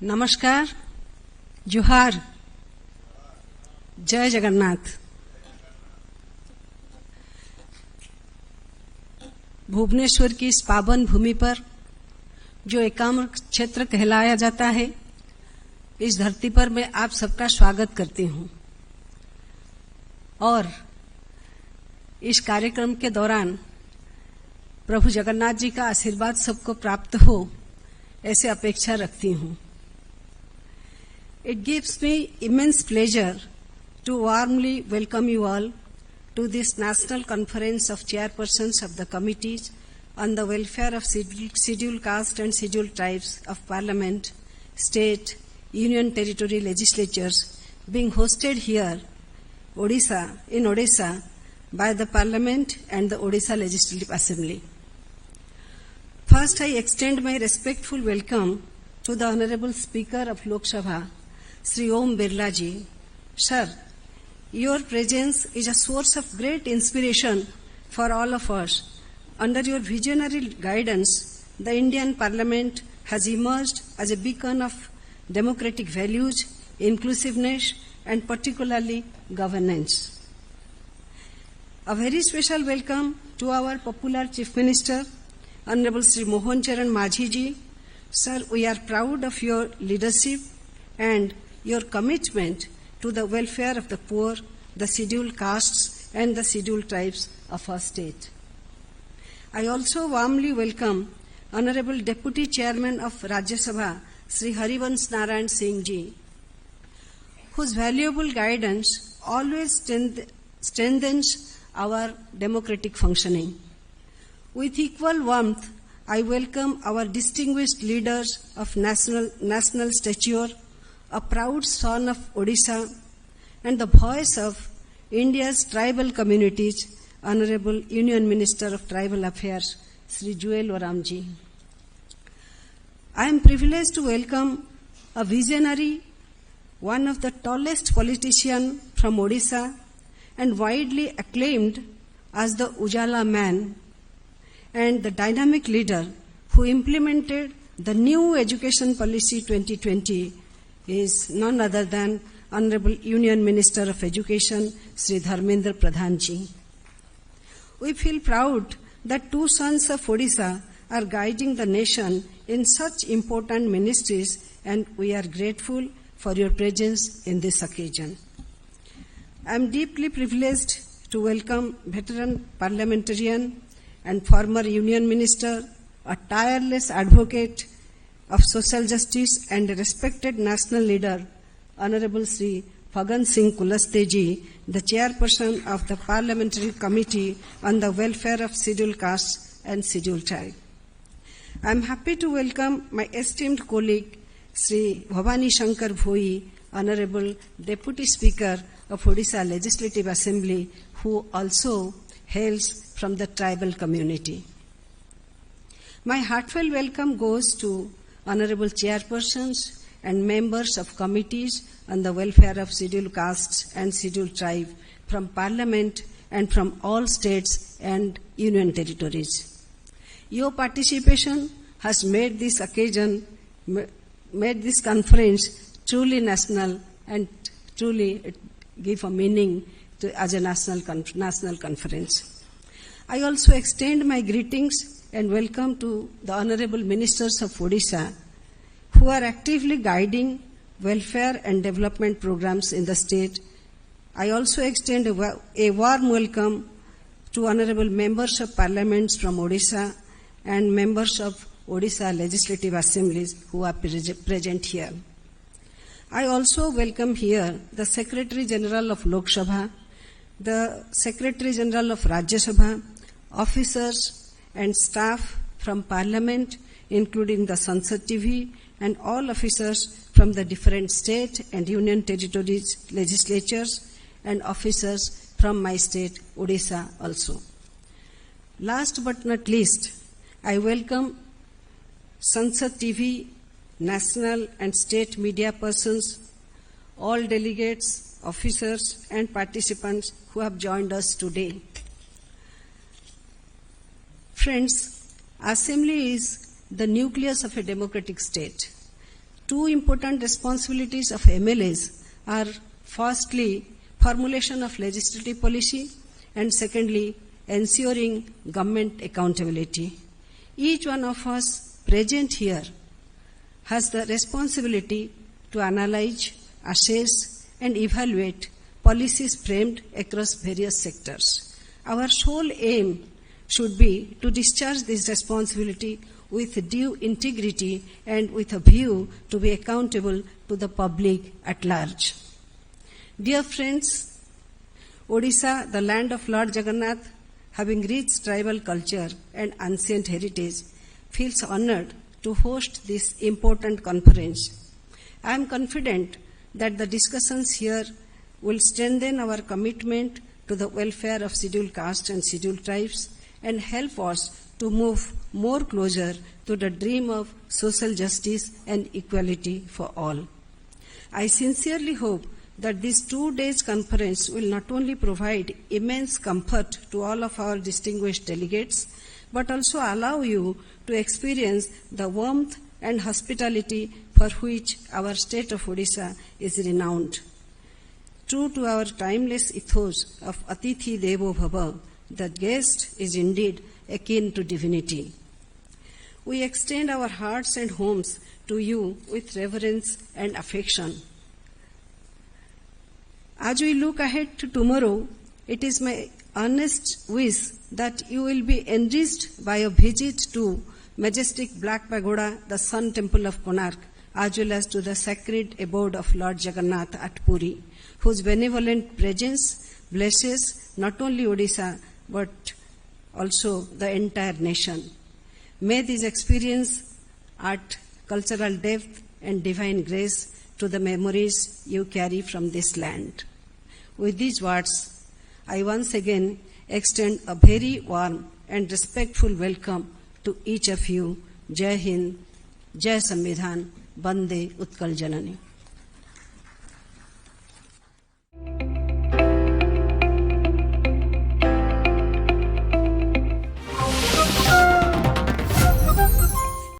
नमस्कार, जोहार, जय जगन्नाथ। भुवनेश्वर की इस पावन भूमि पर जो एकाम्र क्षेत्र कहलाया जाता है, इस धरती पर मैं आप सबका स्वागत करती हूं और इस कार्यक्रम के दौरान प्रभु जगन्नाथ जी का आशीर्वाद सबको प्राप्त हो, ऐसे अपेक्षा रखती हूं। It gives me immense pleasure to warmly welcome you all to this National Conference of Chairpersons of the Committees on the Welfare of Scheduled Caste and Scheduled Tribes of Parliament, State, Union Territory Legislatures being hosted here, in Odisha, by the Parliament and the Odisha Legislative Assembly. First, I extend my respectful welcome to the Honorable Speaker of Lok Sabha, Sri Om Birla ji. Sir, your presence is a source of great inspiration for all of us. Under your visionary guidance, the Indian Parliament has emerged as a beacon of democratic values, inclusiveness, and particularly governance. A very special welcome to our popular Chief Minister, Honorable Sri Mohan Charan Majhi ji. Sir, we are proud of your leadership and your commitment to the welfare of the poor, the scheduled castes, and the scheduled tribes of our state. I also warmly welcome Honorable Deputy Chairman of Rajya Sabha, Sri Harivansh Narayan Singh ji, whose valuable guidance always strengthens our democratic functioning. With equal warmth, I welcome our distinguished leaders of national stature, a proud son of Odisha, and the voice of India's tribal communities, Honorable Union Minister of Tribal Affairs, Sri Jewel Oram ji. I am privileged to welcome a visionary, one of the tallest politicians from Odisha, and widely acclaimed as the Ujala man, and the dynamic leader who implemented the new education policy 2020 is none other than Honorable Union Minister of Education, Sri Dharmendra Pradhan ji. We feel proud that two sons of Odisha are guiding the nation in such important ministries, and we are grateful for your presence in this occasion. I am deeply privileged to welcome veteran parliamentarian and former Union Minister, a tireless advocate of social justice and a respected national leader, Honorable Sri Phagan Singh Kulaste ji, the chairperson of the Parliamentary Committee on the Welfare of Scheduled Castes and Scheduled Tribes. I am happy to welcome my esteemed colleague, Sri Bhavani Shankar Bhoi, Honorable Deputy Speaker of Odisha Legislative Assembly, who also hails from the tribal community. My heartfelt welcome goes to Honorable Chairpersons and members of committees on the welfare of scheduled castes and scheduled tribes from Parliament and from all states and union territories. Your participation has made this conference truly national and truly give a meaning to as a national conference. I also extend my greetings and welcome to the Honorable Ministers of Odisha, who are actively guiding welfare and development programs in the state. I also extend a warm welcome to Honorable Members of Parliaments from Odisha and members of Odisha Legislative Assemblies who are present here. I also welcome here the Secretary General of Lok Sabha, the Secretary General of Rajya Sabha, officers and staff from Parliament, including the Sansad TV, and all officers from the different state and union territories legislatures, and officers from my state, Odisha also. Last but not least, I welcome Sansad TV, national and state media persons, all delegates, officers, and participants who have joined us today. Friends, Assembly is the nucleus of a democratic state. two important responsibilities of MLAs are firstly formulation of legislative policy and secondly ensuring government accountability. Each one of us present here has the responsibility to analyze, assess and evaluate policies framed across various sectors. Our sole aim should be to discharge this responsibility with due integrity and with a view to be accountable to the public at large. Dear friends, Odisha, the land of Lord Jagannath, having rich tribal culture and ancient heritage, feels honored to host this important conference. I am confident that the discussions here will strengthen our commitment to the welfare of scheduled castes and scheduled tribes and help us to move more closer to the dream of social justice and equality for all. I sincerely hope that this 2 days conference will not only provide immense comfort to all of our distinguished delegates, but also allow you to experience the warmth and hospitality for which our state of Odisha is renowned. True to our timeless ethos of Atithi Devo Bhava, the guest is indeed akin to divinity. We extend our hearts and homes to you with reverence and affection. As we look ahead to tomorrow, it is my earnest wish that you will be enriched by a visit to majestic Black Pagoda, the Sun Temple of Konark, as well as to the sacred abode of Lord Jagannath at Puri, whose benevolent presence blesses not only Odisha but also the entire nation. May this experience add cultural depth and divine grace to the memories you carry from this land. With these words, I once again extend a very warm and respectful welcome to each of you. Jai Hind, Jai Samvidhan, Bande Utkal Janani.